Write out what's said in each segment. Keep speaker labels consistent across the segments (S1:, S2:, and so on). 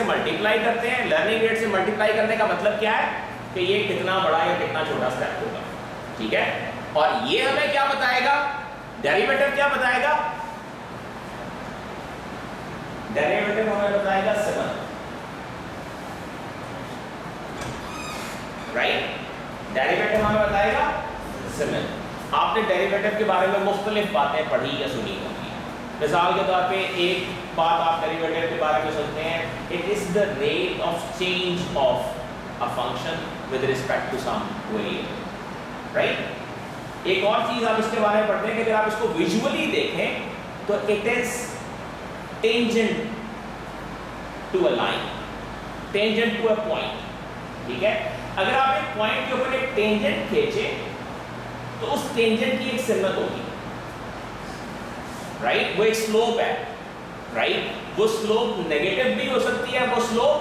S1: से मल्टीप्लाई करते हैं। लर्निंग रेट से मल्टीप्लाई करने का मतलब क्या है कि ये कितना बड़ा या कितना छोटा स्टेप होगा, ठीक है। और ये हमें क्या बताएगा, डेरिवेटिव क्या बताएगा, डेरिवेटिव हमें बताएगा सिमन, राइट। डेरिवेटिव हमें बताएगा सिमन। आपने डेरिवेटिव के बारे में मुख्तलिफ बातें पढ़ी या सुनी होंगी। मिसाल के तौर पे एक बात आप डेरिवेटिव के बारे में सुनते हैं, it is the rate of change of a function with respect to some variable, right. एक और चीज आप इसके बारे में पढ़ते हैं कि अगर आप इसको विजुअली देखें तो it is tangent to a line, tangent to a point, ठीक है। अगर आप एक पॉइंट के ऊपर एक टेंजेंट खींचे तो उस टेंजेंट की एक सिमत होगी, राइट। वो एक स्लोप है, राइट। वो स्लोप नेगेटिव भी हो सकती है, वो स्लोप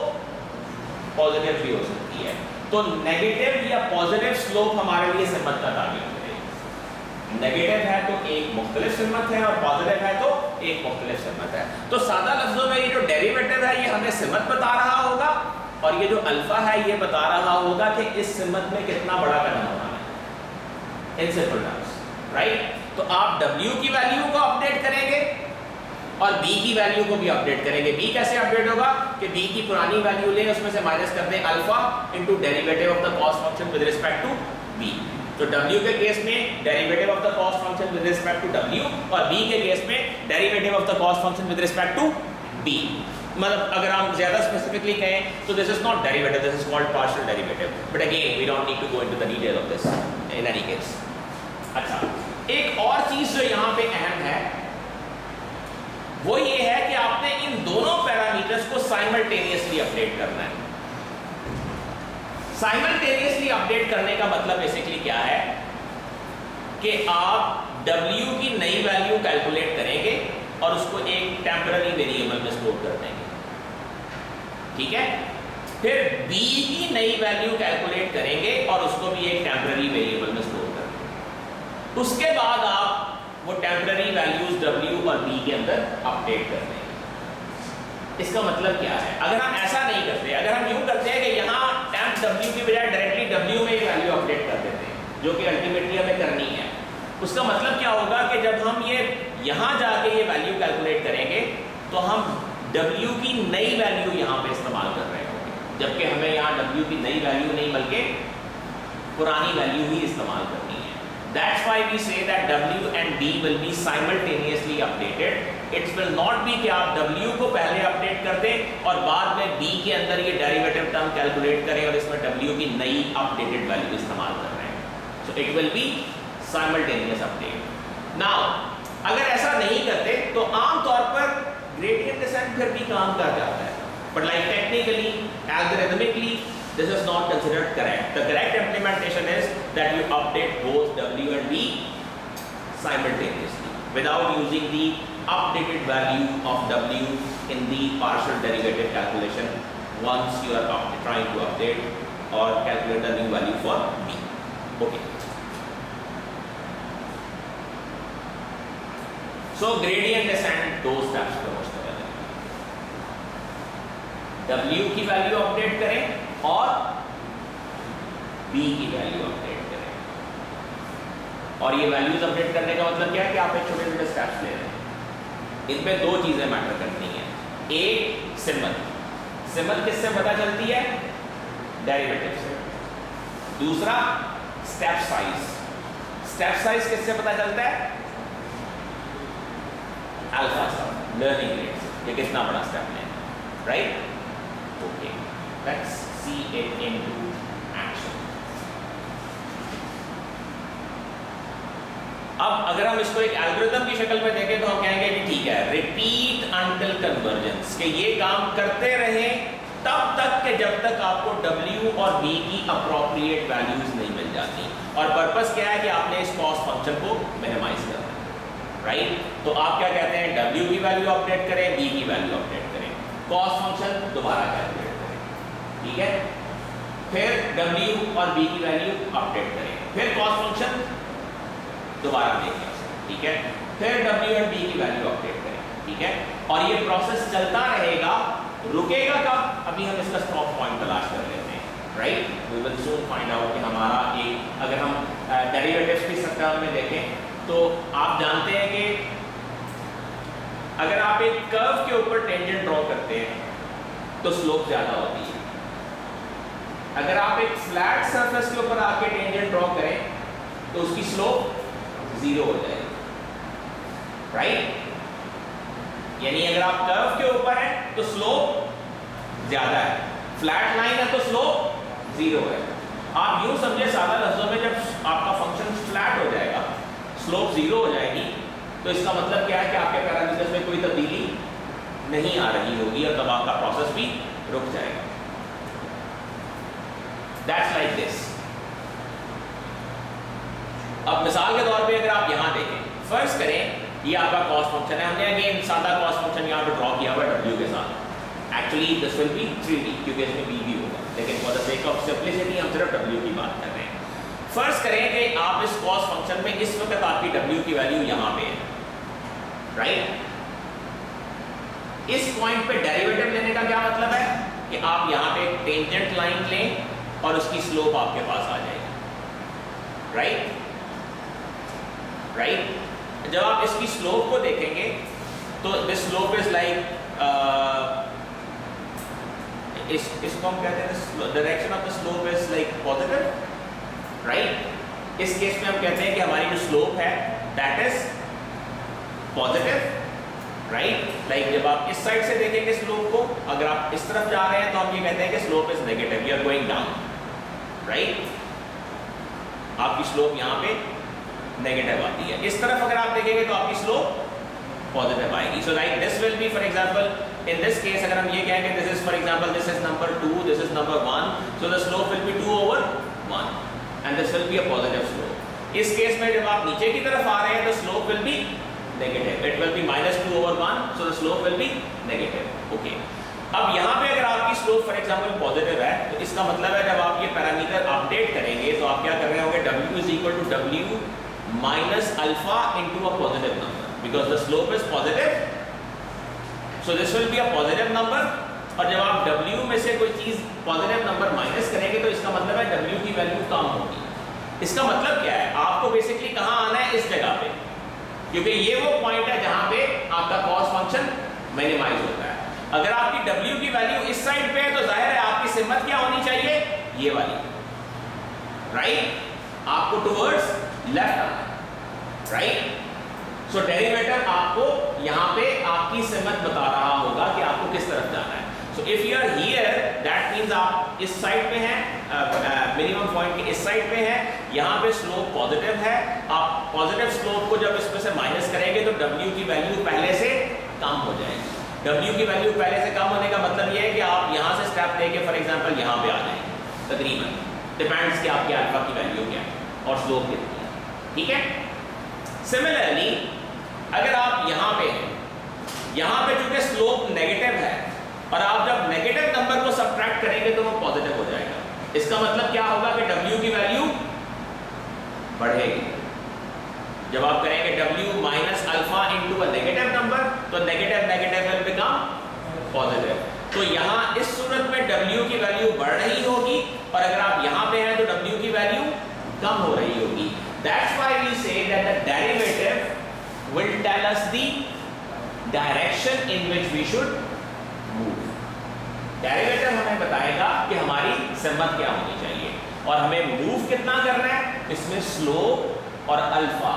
S1: पॉजिटिव भी हो सकती है। तो नेगेटिव या पॉजिटिव स्लोप हमारे लिए सिमत का ताबिर करेगी। नेगेटिव है तो एक मुख्तलिफ सिमत है और पॉजिटिव है तो एक मुख्तलिफ सिमत है। तो सादा लफ्जों में ये जो डेरिवेटिव है ये हमें सिमत बता रहा होगा और ये जो अल्फा है ये बता रहा होगा कि इस सिमत में कितना बड़ा कदम होना है, इन सिंपल टर्म्स, राइट। तो आप W की वैल्यू को अपडेट करेंगे और B की वैल्यू को भी अपडेट करेंगे। B कैसे अपडेट होगा कि B की पुरानी वैल्यू लें, उसमें से माइनस कर दें alpha into derivative of the cost function with respect to B। तो W के केस में derivative of the cost function with respect to W और B के केस में derivative of the cost function with respect to B। मतलब अगर हम ज्यादा स्पेसिफिकली कहें तो this is not derivative, this is called partial derivative, but again we don't need to go into the detail of this in any case. अच्छा, एक और चीज जो यहां पे अहम है वो ये है कि आपने इन दोनों पैरामीटर्स को साइमल्टेनियसली अपडेट करना है। साइमल्टेनियसली अपडेट करने का मतलब बेसिकली क्या है कि आप W की नई वैल्यू कैलकुलेट करेंगे और उसको एक टेम्पररी वेरिएबल में स्टोर कर देंगे, ठीक है। फिर B की नई वैल्यू कैलकुलेट करेंगे और उसको भी एक टेम्पररी वेरिएबल में स्टोर कर देंगे। उसके बाद आप वो टेम्पररी वैल्यूज W और B के अंदर अपडेट कर देंगे। इसका मतलब क्या है, अगर हम ऐसा नहीं करते, अगर हम यूं करते हैं कि यहाँ टेम्प W की बजाय डायरेक्टली W में एक वैल्यू अपडेट कर देते हैं, जो कि अल्टीमेटली हमें करनी है, उसका मतलब क्या होगा कि जब हम ये यहाँ जाके ये वैल्यू कैलकुलेट करेंगे तो हम W की नई वैल्यू यहाँ पे इस्तेमाल कर रहे होंगे, जबकि हमें यहाँ W की नई वैल्यू नहीं बल्कि पुरानी वैल्यू ही इस्तेमाल करनी है। That's why we say that W and B will be simultaneously updated. It will not be कि आप W को पहले अपडेट कर दें और बाद में B के अंदर ये डेरिवेटिव टर्म कैलकुलेट करें और इसमें W की नई अपडेटेड वैल्यू इस्तेमाल कर रहे हैं। So it will be simultaneous update. Now अगर ऐसा नहीं करते तो आमतौर पर ग्रेडियंट डिसेंट फिर भी काम कर जाता है, but like technically, algorithmically, this is not considered correct. The correct implementation is that you update both W and B simultaneously without using the updated value of W in the partial derivative calculation once you are trying to update or calculate the new value for B. Okay. So gradient descent दो steps पर मुश्तमिल है। W की value update करें और B की value update करें। और ये वैल्यूज अपडेट करने का मतलब क्या है कि आप एक छोटे छोटे स्टेप्स ले रहे हैं। इनमें दो चीजें मैटर करती हैं, एक सिमत, सिमत किससे पता चलती है, डेरिवेटिव से। दूसरा स्टेप साइज, स्टेप साइज किससे पता चलता है, अल्फा स्टेप, लर्निंग रेट, ये कितना बड़ा स्टेप है, right. Okay, let's see it into action. अब अगर हम इसको एक एल्गोरिथम की शक्ल में देखें तो हम कहेंगे कि ठीक है, रिपीट अंटिल कन्वर्जेंस, कि ये काम करते रहें तब तक कि जब तक आपको W और B की अप्रोप्रिएट वैल्यूज नहीं मिल जाती। और पर्पस क्या है कि आपने इस कॉस्ट फंक्शन को मिनिमाइज करना है, राइट। तो आप क्या कहते हैं, W की वैल्यू अपडेट करें, B की वैल्यू अपडेट करें, कॉस्ट फंक्शन दोबारा कैलकुलेट करें, ठीक है। फिर W और B की वैल्यू अपडेट करें, फिर कॉस्ट फंक्शन दोबारा देखें, ठीक है। फिर W और B की वैल्यू अपडेट करें, ठीक है। और ये प्रोसेस चलता रहेगा रुकेगा कब, अभी हम इसका स्टॉप पॉइंट तलाश कर लेते हैं, right. We will soon find out कि हमारा एक, अगर हम डेरिवेटिव्स की टर्म में देखें तो आप जानते हैं कि अगर आप एक कर्व के ऊपर टेंजेंट ड्रॉ करते हैं तो स्लोप ज्यादा होती है। अगर आप एक फ्लैट सरफेस के ऊपर आके टेंजेंट ड्रॉ करें तो उसकी स्लोप जीरो हो जाएगी, राइट। यानी अगर आप कर्व के ऊपर हैं तो स्लोप ज्यादा है, फ्लैट लाइन है तो स्लोप जीरो है। आप यूं समझे सादा लफ्जों में, जब आपका फंक्शन फ्लैट हो जाएगा, स्लोप जीरो हो जाएगी, तो इसका मतलब क्या है कि आपके पैरामीटर्स में कोई तब्दीली नहीं आ रही होगी और तब आपका प्रोसेस भी रुक जाएगा। That's like this. अब मिसाल के तौर पे अगर आप यहां देखें, फर्ज करें ये आपका कॉस्ट फंक्शन है, हमने अगेन सादा कॉस्ट फंक्शन यहां पे ड्रॉ किया हुआ है w के साथ। Actually this will be 3D क्योंकि इसमें b भी होगा, लेकिन for the sake of simplicity हम सिर्फ w की बात कर रहे हैं। फर्ज करें कि आप इस कॉस्ट फंक्शन में इस वक्त आपकी w की वैल्यू यहां पे है, राइट। इस पॉइंट पे डेरिवेटिव लेने का क्या मतलब है कि आप यहां पे एक टेंजेंट लाइन लें और उसकी स्लोप आपके पास आ जाएगी, राइट। जब आप इसकी स्लोप को देखेंगे तो दिस स्लोप इज लाइक, इसको हम कहते हैं direction of the slope is like positive, right. इस केस में हम कहते हैं कि हमारी जो स्लोप है that is positive, right. Like जब आप इस साइड से देखेंगे स्लोप को, अगर आप इस तरफ जा रहे हैं तो हम ये कहते हैं कि slope is negative, you are going down, right. आपकी स्लोप यहाँ पे नेगेटिव आती है। इस तरफ अगर आप देखेंगे तो आपकी स्लोप पॉजिटिव आएगी। So like this will be, for example in this case अगर हम ये कहेंगे this is for example this is number 2, this is number 1, so the slope will be 2/1 and this will be a positive slope. इस case में जब आप नीचे की तरफ आ रहे हैं तो slope will be negative, it will be -2/1, so the slope will be negative, okay. अब यहाँ पे अगर आपकी स्लोप फॉर एग्जांपल पॉजिटिव है तो इसका मतलब है जब आप ये पैरामीटर अपडेट करेंगे तो आप क्या कर रहे होंगे, w is equal to w minus alpha into a positive number because the slope is positive, so this will be a positive number। और जब आप w में से कोई चीज पॉजिटिव नंबर माइनस करेंगे तो इसका मतलब है w की वैल्यू कम होगी। इसका मतलब क्या है, आपको बेसिकली कहाँ आना है, इस जगह पे, क्योंकि ये वो पॉइंट है जहां पे आपका कॉस्ट फंक्शन मिनिमाइज होता है। अगर आपकी w की वैल्यू इस साइड पे है तो जाहिर है आपकी सिमत क्या होनी चाहिए, ये वाली, राइट। आपको टुवर्ड्स लेफ्ट आना है, राइट। सो डेरिवेटिव आपको यहाँ पे आपकी सिमत बता रहा होगा कि आपको किस तरफ जाना है। So if you are here that means आप इस साइड पे हैं, मिनिमम पॉइंट के इस साइड पे हैं, यहाँ पे स्लोप पॉजिटिव है। आप पॉजिटिव स्लोप को जब इसमें से माइनस करेंगे तो w की वैल्यू पहले से कम हो जाएगी। w की वैल्यू पहले से कम होने का मतलब ये है कि आप यहाँ से स्टेप लेके फॉर एग्जांपल यहाँ पे आ जाएंगे, तकरीबन डिपेंड्स कि आपकी अल्फा की वैल्यू क्या है और स्लोप कितनी है, ठीक है। सिमिलरली अगर आप यहाँ पे हैं, यहाँ पे चूंकि स्लोप नेगेटिव है और आप जब नेगेटिव नंबर को सब्ट्रैक्ट करेंगे तो वो पॉजिटिव हो जाएगा। इसका मतलब क्या होगा कि w की वैल्यू बढ़ेगी। जब आप करेंगे w minus alpha into a negative number तो negative negative will become positive. तो यहाँ इस सूरत में w की वैल्यू बढ़ रही होगी और अगर आप यहाँ पे हैं तो w की वैल्यू कम हो रही होगी। That's why we say that the derivative will tell us the direction in which we should move. Derivative हमें बताएगा कि हमारी सिमत क्या होनी चाहिए और हमें मूव कितना करना है। इसमें स्लोप और अल्फा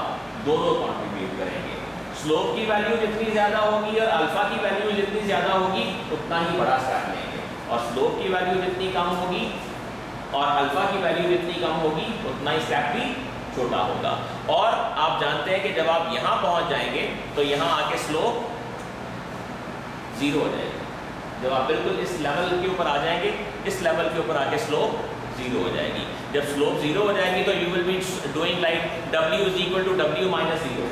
S1: दोनों कंट्रीब्यूट करेंगे। स्लोप की वैल्यू जितनी ज्यादा होगी और अल्फा की वैल्यू जितनी ज्यादा होगी उतना ही बड़ा स्टेप लेंगे, और स्लोप की वैल्यू जितनी कम होगी और अल्फा की वैल्यू जितनी कम होगी उतना ही स्टेप भी छोटा होगा। और आप जानते हैं कि जब आप यहां पहुंच जाएंगे तो यहां आके स्लोप जीरो हो जाएगी। जब आप बिल्कुल इस लेवल के ऊपर आ जाएंगे, इस लेवल के ऊपर आके स्लोप जीरो हो जाएगी। जब स्लोप जीरो हो जाएगी तो you will be doing like w is equal to w minus 0,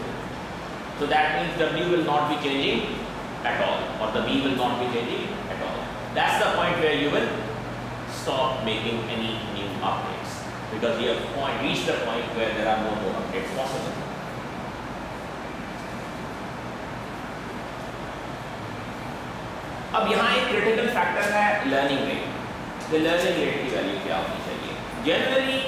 S1: so that means w will not be changing at all or the b will not be changing at all. That's the point where you will stop making any new updates because you have reached the point where there are no more updates possible. अब यहाँ एक critical factor है learning rate. Learning rate की value क्या होनी चाहिए? Generally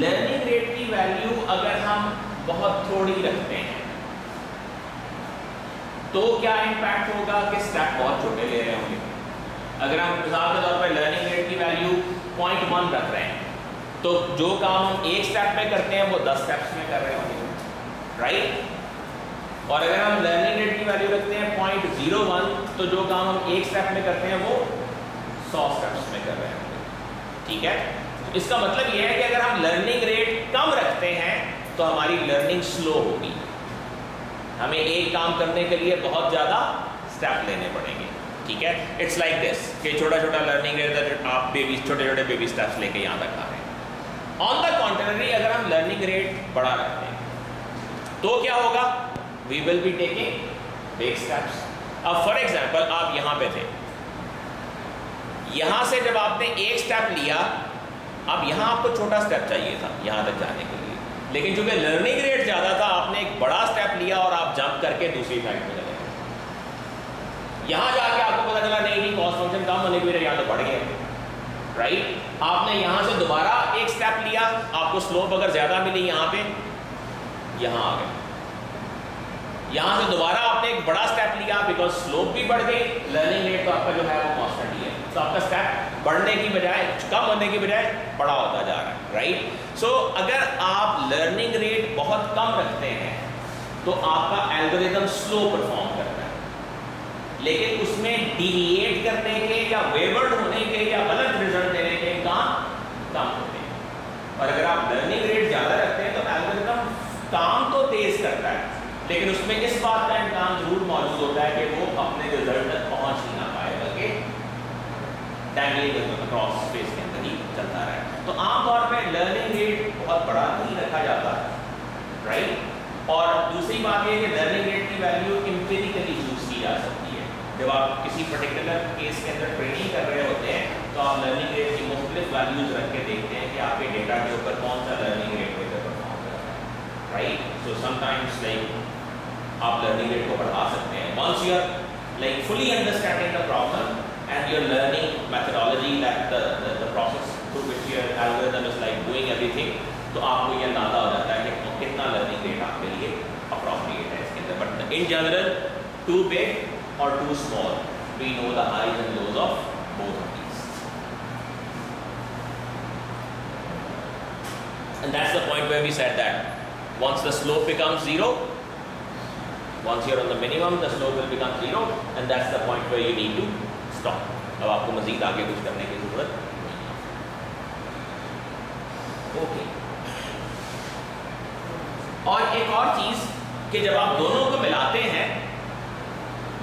S1: learning rate की value अगर हम बहुत थोड़ी रखते हैं तो क्या इम्पैक्ट होगा कि स्टेप बहुत छोटे ले रहे होंगे। अगर हम मिसाल के तौर पर लर्निंग रेट की वैल्यू 0.1 रख रहे हैं तो जो काम हम एक स्टेप में करते हैं वो 10 स्टेप्स में कर रहे होंगे, राइट? और अगर हम लर्निंग रेट की वैल्यू रखते हैं 0.01 तो जो काम हम एक स्टेप में करते हैं वो 100 स्टेप्स में कर रहे होंगे, ठीक है? इसका मतलब यह है कि अगर हम लर्निंग रेट कम रखते हैं तो हमारी लर्निंग स्लो होगी। हमें एक काम करने के लिए बहुत ज़्यादा स्टेप लेने पड़ेंगे, ठीक है? इट्स लाइक दिस कि छोटा छोटा लर्निंग रेट आप छोटे छोटे बेबी स्टेप्स लेके यहाँ तक आ रहे हैं। ऑन द कॉन्ट्ररी अगर हम लर्निंग रेट बड़ा रखते हैं तो क्या होगा? We will be taking big steps. अब फॉर एग्जाम्पल आप यहाँ पे थे, यहाँ से जब आपने एक स्टेप लिया, अब यहाँ आपको छोटा स्टेप चाहिए था यहाँ तक जाने के लिए, लेकिन चूंकि लर्निंग रेट ज़्यादा था आपने एक बड़ा स्टेप लिया और आप जंप करके दूसरी साइड में चले गए। यहाँ जाके आपको पता चला नहीं कॉस्ट फंक्शन कम होने की वजह यहाँ तो बढ़ गया, राइट? आपने यहाँ से दोबारा एक स्टेप लिया, आपको स्लोप अगर ज़्यादा मिली यहाँ पे, यहाँ आ गए। यहाँ से दोबारा आपने एक बड़ा स्टेप लिया बिकॉज स्लोप भी बढ़ गई, लर्निंग रेट तो आपका जो है वो कांस्टेंट ही है, तो आपका स्टेप बढ़ने की बजाय कम होने की बजाय बड़ा होता जा रहा है, राइट? सो अगर आप लर्निंग रेट बहुत कम रखते हैं तो आपका एल्गोरिथम स्लो परफॉर्म करता है, लेकिन उसमें डिविएट करने के या वेवर्ड होने के या गलत रिजल्ट देने के काम कम होते हैं। और अगर आप लर्निंग रेट ज़्यादा रखते हैं तो एल्गोरिथम काम तो तेज करता है, लेकिन उसमें इस बात का इम्कान जरूर मौजूद होता है कि वो अपने रिजल्ट तक पहुंच ही ना पाए, बल्कि डैंगलिंग क्रॉस स्पेस के अंदर ही चलता रहे। तो आमतौर पे लर्निंग रेट बहुत बड़ा नहीं रखा जाता, राइट? और दूसरी बात यह कि लर्निंग रेट की वैल्यू एम्पिरिकली यूज की जा सकती है। जब आप किसी पर्टिकुलर केस के अंदर ट्रेनिंग कर रहे होते हैं तो आप लर्निंग रेट की मुख्तलिफ वैल्यूज रख के देखते हैं कि आपके डेटा के ऊपर कौन सा लर्निंग रेट बेहतर परफॉर्म कर रहा है, राइट? सो समटाइम्स लाइक आप लर्निंग रेट को बढ़ा सकते हैं once you are like fully understanding the problem and you're learning methodology that the process through which your algorithm is like doing everything, तो आपको ये अंदाजा हो जाता है कि कितना लर्निंग रेट आपके लिए appropriate है इसके अंदर। But in general too big or too small, we know the highs and lows of both of these, and that's the point where we said that once the slope becomes zero, once you're on the minimum, the slope will become zero, and that's the point where you need to stop. अब आपको मजीद आगे कुछ करने की जरूरत नहीं है। Okay. और एक और चीज कि जब आप दोनों को मिलाते हैं,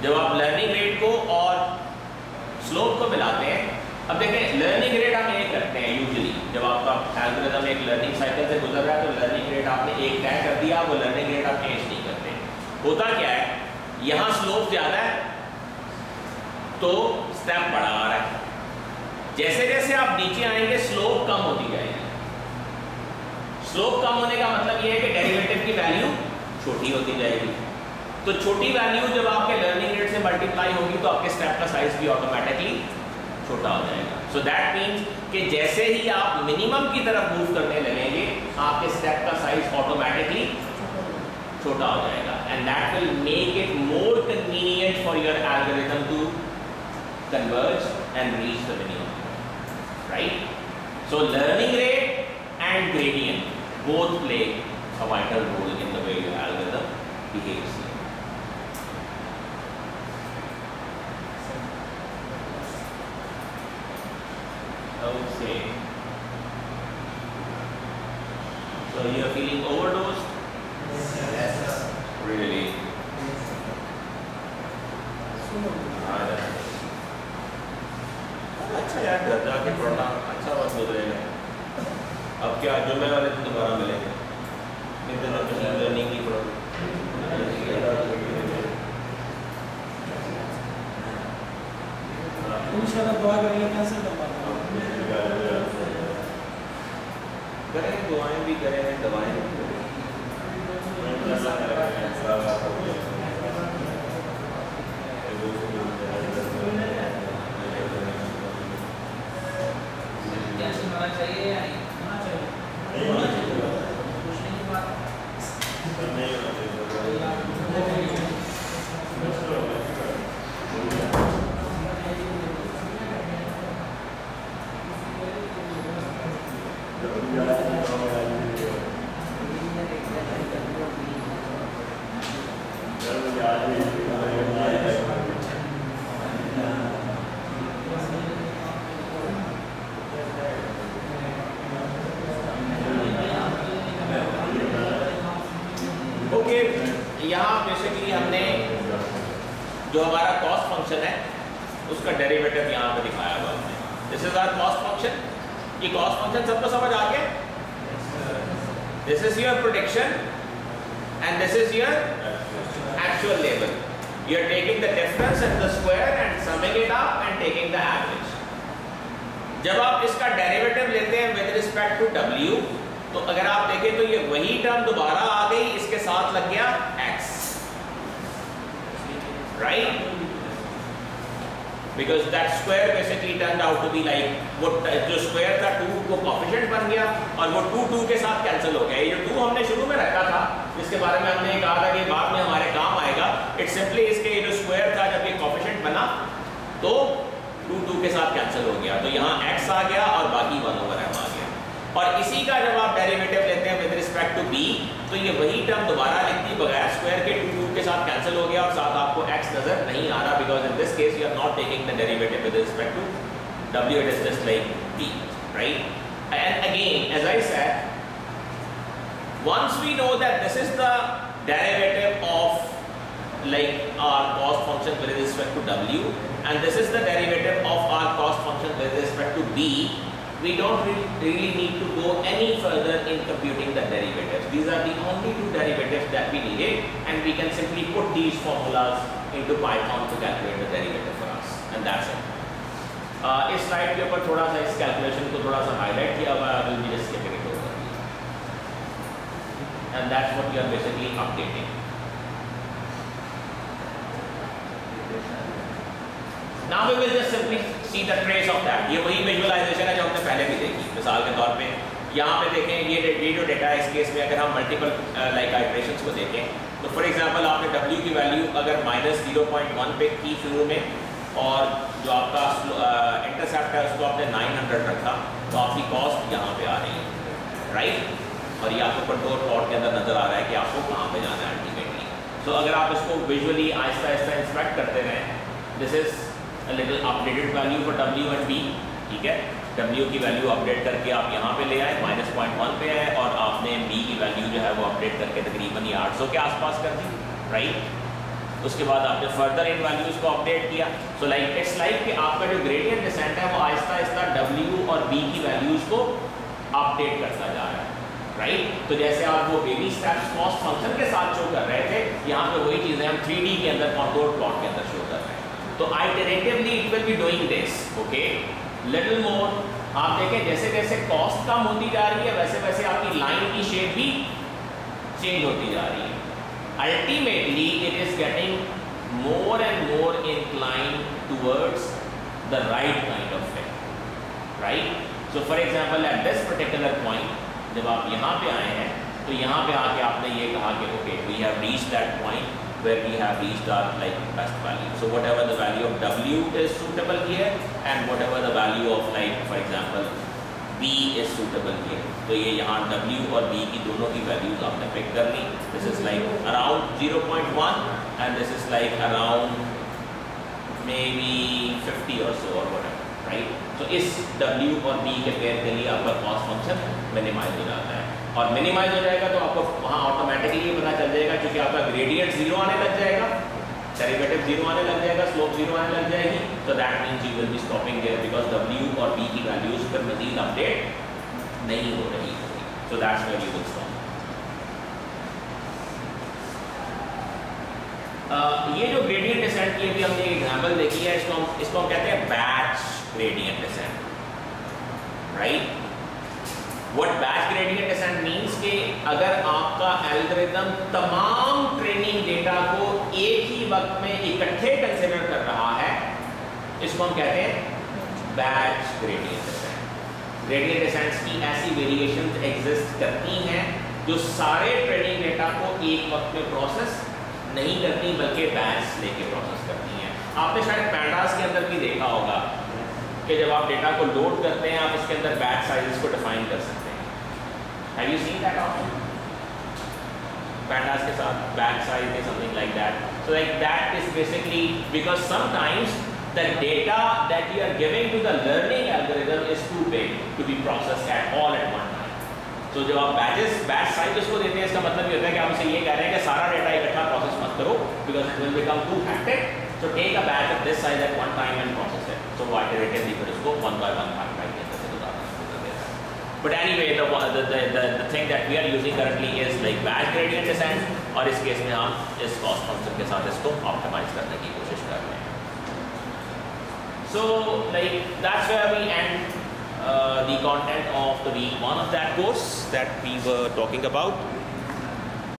S1: जब आप लर्निंग रेट को और स्लोप को मिलाते हैं, अब देखें लर्निंग रेट हम एक करते हैं यूजुअली, जब आपका एल्गोरिथम एक लर्निंग साइकिल से गुजर रहा है तो लर्निंग रेट आपने एक तय कर दिया, वो लर्निंग रेट आप चेंज नहीं करते। होता क्या है, यहाँ स्लोप ज़्यादा है तो स्टेप बड़ा आ रहा है, जैसे जैसे आप नीचे आएंगे स्लोप कम होती जाएगी। स्लोप कम होने का मतलब ये है कि डेरिवेटिव की वैल्यू छोटी होती जाएगी, तो छोटी वैल्यू जब आपके लर्निंग रेट से मल्टीप्लाई होगी तो आपके स्टेप का साइज भी ऑटोमेटिकली छोटा हो जाएगा। सो दैट मीन्स कि जैसे ही आप मिनिमम की तरफ मूव करने लगेंगे आपके स्टेप का साइज ऑटोमेटिकली छोटा हो जाएगा, and that will make it more convenient for your algorithm to converge and reach the minimum, right? So learning rate and gradient both play a vital role in the way your algorithm behaves. Okay. So you are feeling overdosed? Yes. Really? अच्छा यार, घर जाके पढ़ना अच्छा बात गुजरेगा। अब क्या जुम्मे वाले दिन दोबारा मिलेंगे, इन दिनों में लर्निंग की पढ़ो। इंशाल्लाह दुआ करेंगे, कैसे करेंगे, दुआएं भी करेंगे, दवाएं भी करेंगे।
S2: चाहिए या नहीं होना चाहिए?
S3: नहीं होना चाहिए।
S2: पूछने की बात
S3: नहीं होना चाहिए।
S1: ओके, यहाँ बेसिकली हमने जो हमारा कॉस्ट फंक्शन है उसका डेरिवेटिव यहाँ पे दिखाया हुआ हमने। This is our cost function. ये कॉस्ट फंक्शन सबको समझ आ गया? This is your prediction and this is your actual level. You are taking the difference and the square and summing it up and taking the average. जब आप इसका derivative लेते हैं विद रिस्पेक्ट टू W, तो अगर आप देखें तो ये वही टर्म दोबारा आ गई, इसके साथ लग गया x, right? Because that square basically turned out to be like, वो जो स्क्वायर था 2 को कोफिशिएंट बन गया और वो 2 के साथ कैंसिल हो गया। ये जो 2 हमने शुरू में रखा था, जिसके बारे में हमने कहा था कि बाद में हमारे काम आएगा, इट्स सिंपली इसके ये जो स्क्वायर था जब ये कोफिशिएंट बना तो 2 के साथ कैंसिल हो गया, तो यहाँ x आ गया और बाकी 1/m आ गया। और इसी का जब आप डेरिवेटिव लेते हैं विद रिस्पेक्ट टू b, तो ये वही टर्म दोबारा लिखती बगैर स्क्वायर के 2 के साथ कैंसिल हो गया और साथ आपको x नजर नहीं आ रहा, because in this case you are not taking the derivative with respect to w, it is just like b, right? And again as I said, once we know that this is the derivative of like our cost function with respect to w and this is the derivative of our cost function with respect to b, we don't really need to go any further in computing the derivatives. These are the only 2 derivatives that we needed, and we can simply put these formulas into Python to calculate the derivative for us, and that's it. इस slide के ऊपर थोड़ा सा इस calculation को थोड़ा सा highlight किया हुआ है, I will be just skipping it over, and that's what we are basically updating. Now we will just simply see the trace of that. ये वही विजुअलाइजेशन है जो हमने पहले भी देखी। मिसाल के तौर पे यहाँ पे देखें, ये जो डेटा है, इस केस में अगर हम मल्टीपल लाइक आइटरेशंस को देखें, तो फॉर एग्जांपल आपने W की वैल्यू अगर -0.1 पे की शुरू में, और जो आपका इंटरसेप्ट है उसको आपने 900 रखा, तो आपकी कॉस्ट यहाँ पे आ रही है, राइट? और ये आपको कंट्रोल प्लॉट के अंदर नजर आ रहा है कि आपको कहाँ पे जाना है अल्टीमेटली। तो अगर आप इसको विजुअली आहिस्ता आहिस्ता इंस्पेक्ट करते रहें, this is a little updated value for W and B, ठीक है? W की वैल्यू अपडेट करके आप यहाँ पे ले आए, -0.1 पे है, और आपने B की वैल्यू जो है वो अपडेट करके तकरीबन ये 800 के आसपास कर दी, राइट? उसके बाद आपने फर्दर इन वैल्यूज को अपडेट किया। सो लाइक इट्स लाइक कि आपका जो ग्रेडियंट डिसेंट है वो आहिस्ता आहिस्ता W और B की वैल्यूज को अपडेट करता जा रहा है, राइट? तो जैसे आप वो बेबी स्टेप्स कॉस्ट फंक्शन के साथ शो कर रहे थे, यहाँ पे वही चीज़ें हम 3D के अंदर कंट्रोल प्लॉट के अंदर शो कर रहे हैं। तो iteratively it will be doing this, okay? Little more, आप देखें जैसे जैसे कॉस्ट कम होती जा रही है वैसे वैसे आपकी लाइन की शेप भी चेंज होती जा रही है। Ultimately it is getting more and more inclined towards the right kind of thing, right? So for example at this particular point, जब आप यहाँ पे आए हैं तो यहाँ पे आके आपने ये कहा कि okay, we have reached that point where we have reached our like best value. So whatever the value of W is suitable here, and whatever the value of like for example B is suitable here. तो ये यहाँ W और B की दोनों की values आपने pick कर ली. This is like around 0.1 and this is like around maybe 50 or so or whatever, right? So इस W और B के पेयर के लिए आपका cost function minimize हो जाता है, और मिनिमाइज हो जाएगा तो आपको वहाँ ऑटोमेटिकली ये पता चल जाएगा, क्योंकि आपका ग्रेडियंट 0 आने लग जाएगा, डेरिवेटिव 0 आने लग जाएगा, स्लोप 0 आने लग जाएगी। तो that means you will be stopping there because W और B की वैल्यूज पर मजीद अपडेट नहीं हो रही होगी। So that's where you will stop. ये जो ग्रेडियंट डिसेंट की अभी हमने एक एग्जाम्पल देखी है, इसको हम कहते हैं batch gradient descent, right? What batch gradient descent means कि अगर आपका एल्गोरिथम तमाम ट्रेनिंग डेटा को एक ही वक्त में इकट्ठे कंसिडर कर रहा है, इसको हम कहते हैं batch gradient descent। Gradient descents की ऐसी वेरिएशंस एग्जिस्ट करती हैं जो सारे ट्रेनिंग डेटा को एक वक्त में प्रोसेस नहीं करती बल्कि बैच लेके प्रोसेस करती हैं। आपने शायद पैंडास के अंदर भी देखा होगा कि जब आप डेटा को लोड करते हैं आप इसके अंदर बैच साइजेस को डिफाइन कर सकते हैं। Have you seen that option? Pandas के साथ batch size is something like that. So like that is basically because sometimes the data that you are giving to the learning algorithm is too big to be processed at all at one time. So जब आप batch size उसको देते हैं इसका मतलब ये होता है कि आप उसे ये कह रहे हैं कि सारा डेटा इकट्ठा प्रोसेस मत करो because it will become too hectic. So take a batch of this size at one time and process it. So वो iteratively फिर उसको one by one pipeline के अंदर से गुजारना शुरू कर देता है। But anyway, the thing that we are using currently is like batch gradient descent, और इस केस में हम इस cost function के साथ इसको optimize करने की कोशिश कर रहे हैं। So like that's where we end the content of the week 1 of that course that we were talking about.